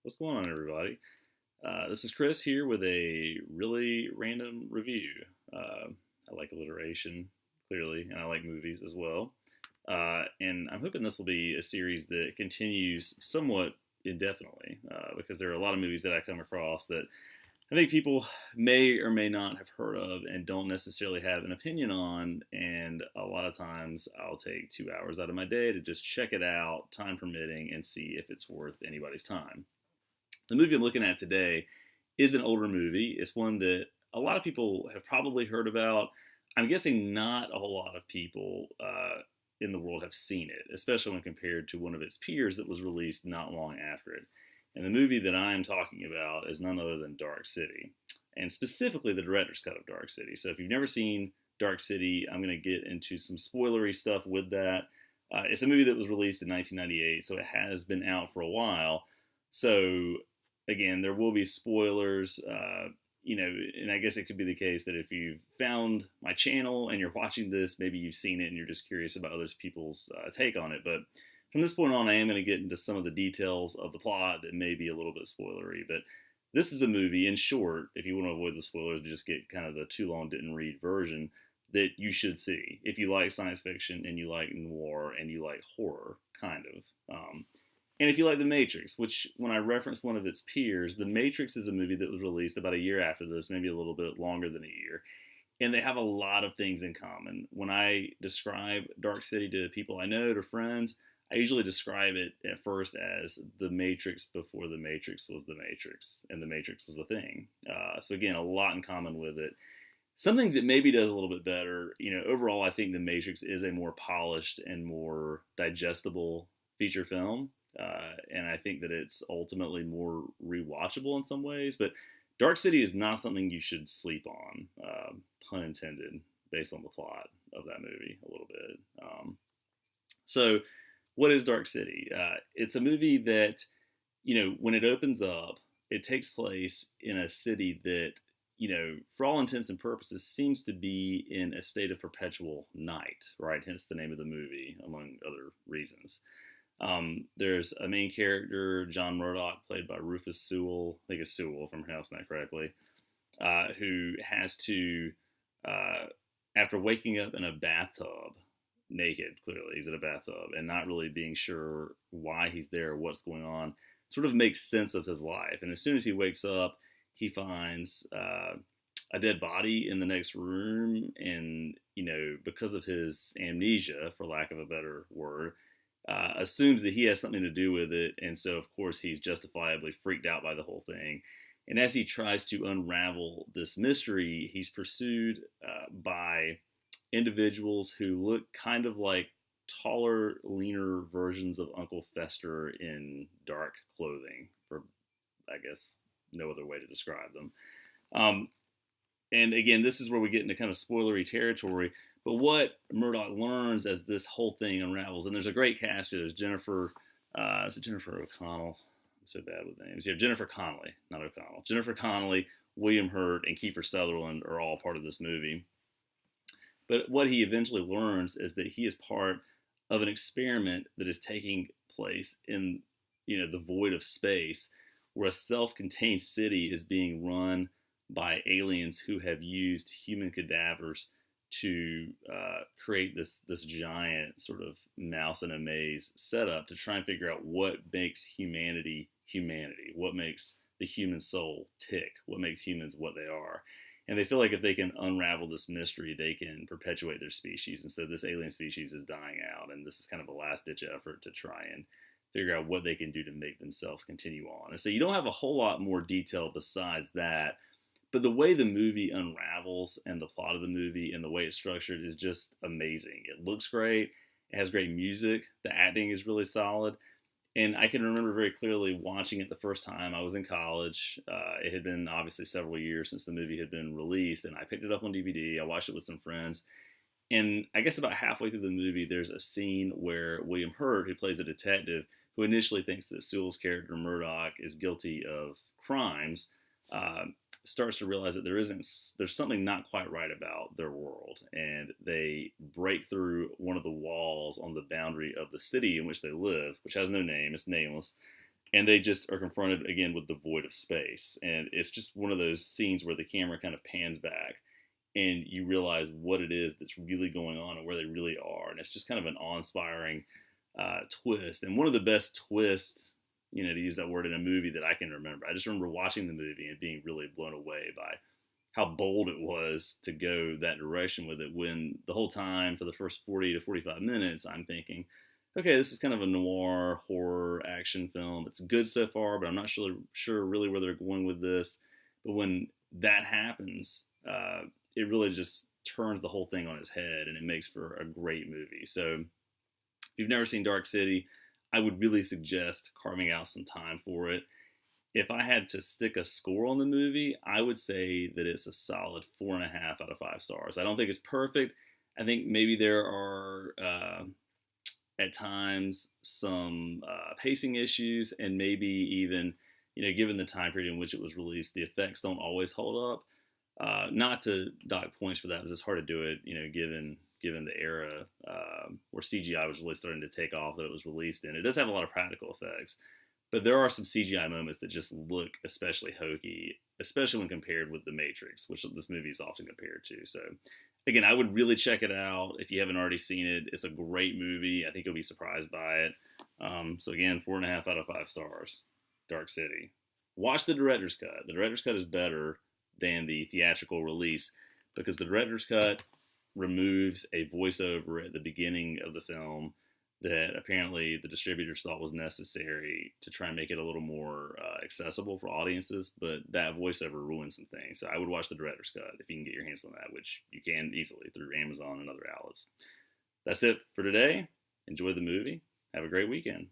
What's going on, everybody? This is Chris here with a really random review. I like alliteration, clearly, and I like movies as well. And I'm hoping this will be a series that continues somewhat indefinitely because there are a lot of movies that I come across that I think people may or may not have heard of and don't necessarily have an opinion on. And a lot of times I'll take 2 hours out of my day to just check it out, time permitting, and see if it's worth anybody's time. The movie I'm looking at today is an older movie. It's one that a lot of people have probably heard about. I'm guessing not a whole lot of people in the world have seen it, especially when compared to one of its peers that was released not long after it. And the movie that I'm talking about is none other than Dark City, and specifically the director's cut of Dark City. So if you've never seen Dark City, I'm going to get into some spoilery stuff with that. It's a movie that was released in 1998, so it has been out for a while. So again, there will be spoilers, and I guess it could be the case that if you've found my channel and you're watching this, maybe you've seen it and you're just curious about other people's take on it. But from this point on, I am going to get into some of the details of the plot that may be a little bit spoilery. But this is a movie, in short, if you want to avoid the spoilers, just get kind of the too long didn't read version, that you should see if you like science fiction and you like noir and you like horror, kind of. And if you like The Matrix, which when I referenced one of its peers, The Matrix is a movie that was released about a year after this, maybe a little bit longer than a year. And they have a lot of things in common. When I describe Dark City to people I know, to friends, I usually describe it at first as The Matrix before The Matrix was The Matrix, and The Matrix was the thing. So again, a lot in common with it. Some things it maybe does a little bit better. Overall, I think The Matrix is a more polished and more digestible feature film. And I think that it's ultimately more rewatchable in some ways. But Dark City is not something you should sleep on, pun intended, based on the plot of that movie a little bit. So, what is Dark City? It's a movie that, when it opens up, it takes place in a city that, for all intents and purposes, seems to be in a state of perpetual night, right? Hence the name of the movie, among other reasons. There's a main character, John Murdoch, played by Rufus Sewell, I think it's Sewell if I'm pronouncing that correctly, who has to, after waking up in a bathtub, naked, clearly, he's in a bathtub, and not really being sure why he's there, what's going on, sort of makes sense of his life. And as soon as he wakes up, he finds a dead body in the next room, and, because of his amnesia, for lack of a better word, assumes that he has something to do with it, and so of course he's justifiably freaked out by the whole thing. And as he tries to unravel this mystery, he's pursued by individuals who look kind of like taller, leaner versions of Uncle Fester in dark clothing, for I guess no other way to describe them. And again, this is where we get into kind of spoilery territory. But what Murdoch learns as this whole thing unravels, and there's a great cast here. There's Jennifer, is it Jennifer O'Connell? I'm so bad with names. Yeah, Jennifer Connelly, not O'Connell. Jennifer Connelly, William Hurt, and Kiefer Sutherland are all part of this movie. But what he eventually learns is that he is part of an experiment that is taking place in, the void of space, where a self-contained city is being run by aliens who have used human cadavers to create this giant sort of mouse in a maze setup to try and figure out what makes humanity, what makes the human soul tick, what makes humans what they are. And they feel like if they can unravel this mystery, they can perpetuate their species. And so this alien species is dying out, and this is kind of a last-ditch effort to try and figure out what they can do to make themselves continue on. And so you don't have a whole lot more detail besides that. But the way the movie unravels and the plot of the movie and the way it's structured is just amazing. It looks great. It has great music. The acting is really solid. And I can remember very clearly watching it the first time. I was in college. It had been obviously several years since the movie had been released. And I picked it up on DVD. I watched it with some friends. And I guess about halfway through the movie, there's a scene where William Hurt, who plays a detective, who initially thinks that Sewell's character Murdoch is guilty of crimes, starts to realize that there's something not quite right about their world, and they break through one of the walls on the boundary of the city in which they live, which has no name, it's nameless, and they just are confronted again with the void of space. And it's just one of those scenes where the camera kind of pans back and you realize what it is that's really going on and where they really are. And it's just kind of an awe-inspiring twist. And one of the best twists, to use that word, in a movie that I can remember. I just remember watching the movie and being really blown away by how bold it was to go that direction with it, when the whole time for the first 40 to 45 minutes, I'm thinking, okay, this is kind of a noir horror action film. It's good so far, but I'm not sure really where they're going with this. But when that happens, it really just turns the whole thing on its head, and it makes for a great movie. So if you've never seen Dark City, I would really suggest carving out some time for it. If I had to stick a score on the movie, I would say that it's a solid 4.5 out of 5 stars. I don't think it's perfect. I think maybe there are at times some pacing issues, and maybe even, given the time period in which it was released, the effects don't always hold up. Not to dock points for that, because it's hard to do it, given the era where CGI was really starting to take off that it was released in. It does have a lot of practical effects, but there are some CGI moments that just look especially hokey, especially when compared with The Matrix, which this movie is often compared to. So, again, I would really check it out if you haven't already seen it. It's a great movie. I think you'll be surprised by it. So, again, 4.5 out of 5 stars, Dark City. Watch the director's cut. The director's cut is better than the theatrical release, because the director's cut removes a voiceover at the beginning of the film that apparently the distributors thought was necessary to try and make it a little more accessible for audiences, but that voiceover ruins some things. So I would watch the director's cut if you can get your hands on that, which you can easily through Amazon and other outlets. That's it for today. Enjoy the movie. Have a great weekend.